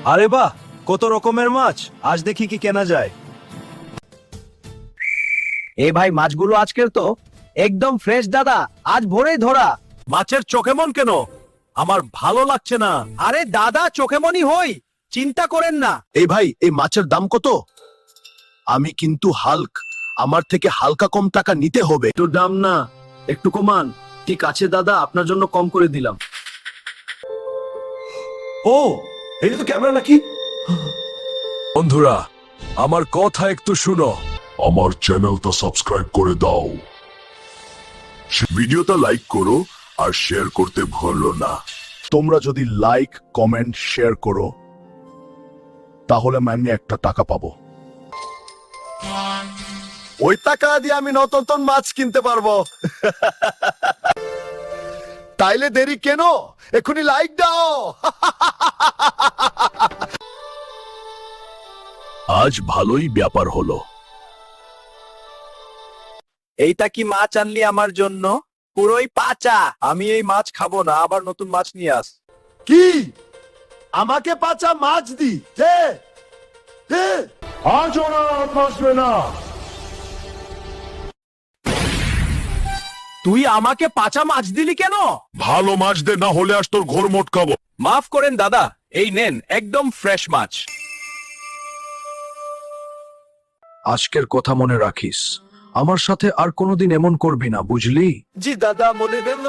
আরে বাহ, কত রকমের মাছ, আজ দেখি কি কেনা যায়। এই ভাই, মাছগুলো আজকের তো একদম ফ্রেশ দাদা, আজ ভোরেই ধরা। মাছের চোখে মন কেন? আমার ভালো লাগছে না। আরে দাদা, চোখে মনি হই, চিন্তা করেন না। এই ভাই, এই মাছের দাম কত? আমি কিন্তু হাল্ক, আমার থেকে হালকা কম টাকা নিতে হবে। একটু দাম না, একটু কমান। ঠিক আছে দাদা, আপনার জন্য কম করে দিলাম। ও, এটা তো ক্যামেরা নাকি? বন্ধুরা, আমার কথা একটু শুনো। আমার চ্যানেলটা সাবস্ক্রাইব করে দাও, ভিডিওটা লাইক করো আর শেয়ার করতে ভুলো না। তোমরা যদি লাইক, কমেন্ট, শেয়ার করো তাহলে আমি একটা টাকা পাবো। ওই টাকা দিয়ে আমি নতুন নতুন মাছ কিনতে পারবো। তাইলে দেরি কেন? এখনই লাইক দাও। আজ ভালোই ব্যাপার হলো। এইটা কি মাছ আনলি আমার জন্য? পুরোই পাচা। আমি এই মাছ খাবো না, আবার নতুন মাছ নিয়ে আস। কি আমাকে পাচা মাছ দি? দে দে। আজ ওরা আসবে না। তুই আমাকে পাচা মাছ দিলি কেন? ভালো মাছ দে, না হলে আজ তোর ঘোর মোটকাবো। মাফ করেন দাদা, এই নেন একদম ফ্রেশ মাছ। আজকের কথা মনে রাখিস, আমার সাথে আর কোনোদিন এমন করবি না, বুঝলি? জি দাদা, মনে নেন।